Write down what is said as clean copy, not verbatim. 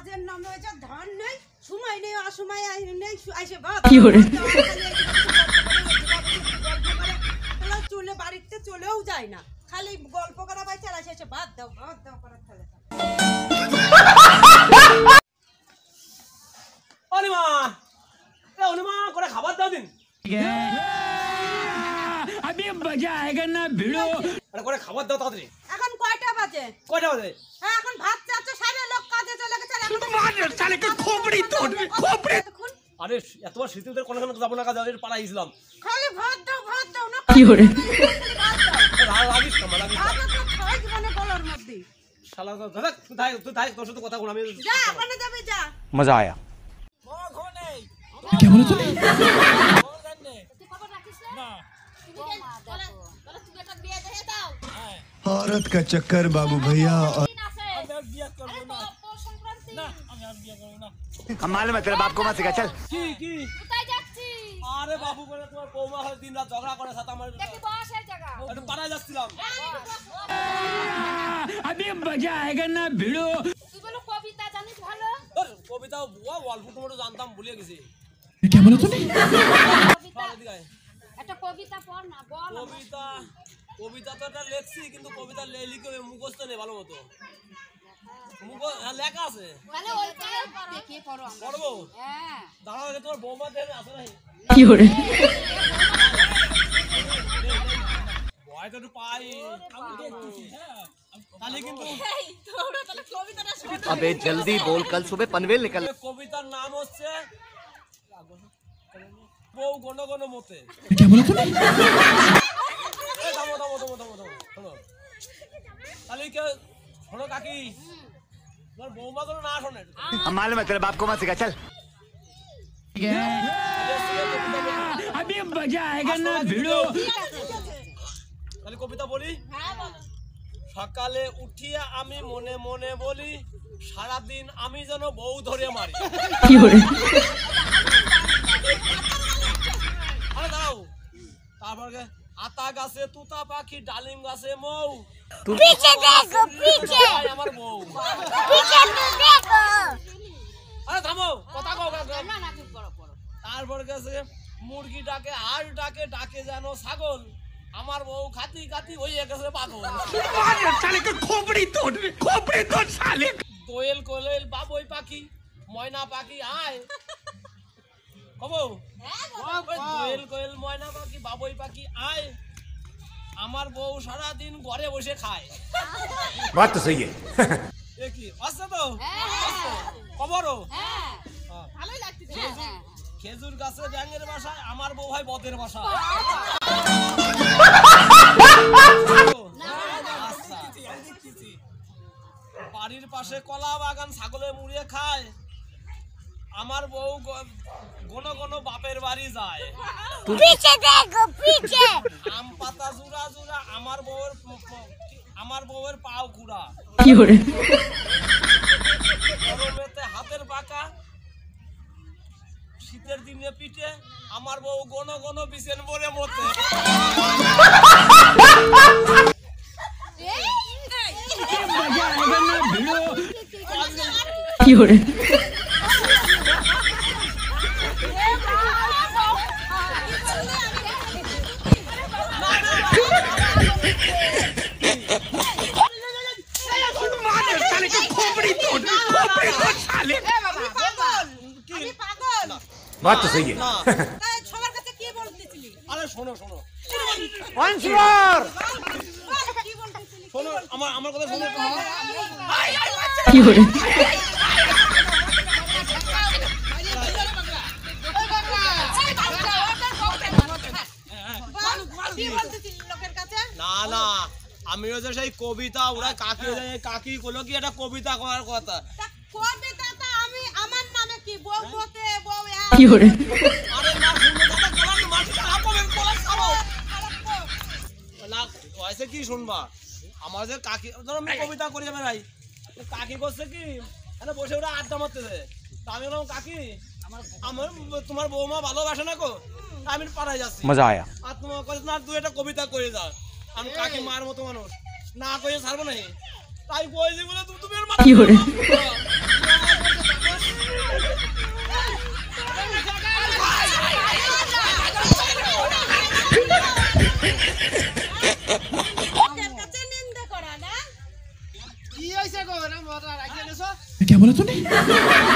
কাজের নামে হয়েছে ধান নেই, সময় নেই, অসময় নেই, আইসে ভাত কি করে চলে বাড়িতে চলেও যায় না, খালি গল্প করা ভাই চালা শেষে ভাত দাও করার থালে অনিমা অনিমা করে খাবার দাও দিন अभी मजा आएगा ना भिड़ो আরে করে খাবার দাও তাড়াতাড়ি। এখন কয়টা বাজে? কয়টা বাজে? হ্যাঁ এখন ভাত চাচ্ছে, সারে লোক কাজে চলে গেছে, এখন साले का खोपड़ी तोड़ खोपड़ी আরে এতবার শীতের কোনো যাবো না কাজে পাড়া ইসলাম খালি ভাত দাও না की हो रे লাগিস কামা লাগিস ভাত তো খাই মানে গলার মধ্যে শালা দাদা তুই থাক তোর সাথে কথা বল আমি যা ওখানে যাবে যা। मजा आया। क्या बोले तूने औरत का चक्कर बाबू भैया हम मालूम है तेरे बाप को मत सिखा चल। কি কি আরে বাবু বলে তোমার বৌমা হয় দিন রাত ঝগড়া করে সাথে আমার একটু পাড়ায় যাচ্ছিলাম। अभी मजा आएगा ना भिड़ो ওর কবিতা বুয়া অল্প টমেটো জানতাম ভুলে গেছি। क्या बोले तूने একটা কবিতা পড় না বল কবিতা কবিতা তো একটা লেখছি কিন্তু কবিতা লিখে মুখস্থ নেই ভালো মতো লেখা আছে তাহলে ওইটাই দেখে পড়ো আমরা পড়বো হ্যাঁ দাঁড়াও আগে তোমার বৌমা দেখে আছে নাই की हो रे ভয় তো একটু পাই তাহলে কিন্তু এই তোরা তাহলে কবিতাটা শুনে अबे जल्दी बोल कल सुबह पनवेल निकल। কবিতার নাম হচ্ছে বউ গণ গণ মতে। क्या बोले तूने এই থামো থামো থামো থামো থামো শোনো তাহলে কে শোনো কাকি তোমার বৌমা কোনো না শোনে हम मालूम है तेरे बाप को मत सिखा चल। अभी मजा आएगा ना भिड़ो তাহলে কবিতা বলি। হ্যাঁ বলো সকালে উঠিয়া আমি মনে মনে বলি সারাদিন আমি যেন বউ ধরে মারি। की हो रे আরে দাও তারপরে আতা গাছে তুতা পাখি ডালিম গাছে মৌ পিছে দেখো পিছে আমার বউ। পিছে দেখো আরে থামো কথা কও না না চুপ করো পড়ো তারপর গেছে মুরগি ডাকে হাঁস ডাকে ডাকে যেন ছাগল আমার বউ খাতি খাতি হয়ে গেছে পাগল। साले का खोपड़ी तोड़ साले দোয়েল কোয়েল বাবুই পাখি ময়না পাখি আয় কবো দোয়েল কোয়েল ময়না পাখি বাবুই পাখি আয় আমার বউ সারাদিন ঘরে বসে খায়। बात तो सही है। এ কি আছে তো হ্যাঁ খবরও হ্যাঁ ভালোই লাগতেছে হ্যাঁ খেজুর গাছে ব্যাঙের বাসায় আমার বউ হয় বদের বাসায়। আচ্ছা। বাড়ির পাশে কলা বাগান ছাগলে মুড়িয়ে খায় আমার বউ ঘন ঘন বাপের বাড়ি যায়। পিছে দেখো পিছে আম পাতা জুড়া জুড়া আমার বউয়ের পাও খুঁড়া की हो रे গরমেতে হাতের বাঁকা শীতের দিনে পিঠে আমার বউ ঘন ঘন বিছেন বলে মতে। मजा आएगा ना भिड़ो की हो रे साले का खोपड़ी तोड़ साले আমি পাগল बात तो सही है। না তাই সবার কাছে কি বলতেছিলি? আরে শোনো শোনো কি বলতেছিলি? শোনো আমার আমার কথা শোনো की हो रे কি বলতেছিলি লোকের কাছে? না না আমিও যে সেই কবিতা ওরা কাকি কাকি কইলো কি একটা কবিতা করার কথা। তা কবিতা তো আমি আমার নামে কি বউ মতে বউ की हो রে আরে না শুনলে কথা কলার মাটি খারাপ হবে কলার খাবো না হইছে কি শুনবা আমার যে কাকি ধরো আমি কবিতা করি যাবে ভাই কাকি করছে কি এখানে বসে ওরা আড্ডা মারতেছে তা আমি বললাম কাকি আমার তোমার বৌমা ভালোবাসে না গো আমি পাড়ায় যাচ্ছি मजा आया। আর তোমার কাছে না তুই একটা কবিতা করে যা আমি কাকি মার মতো মানুষ না কইয়ে ছাড়বো না তাই কই যে বলে তুমি কি করে क्या बोला तूने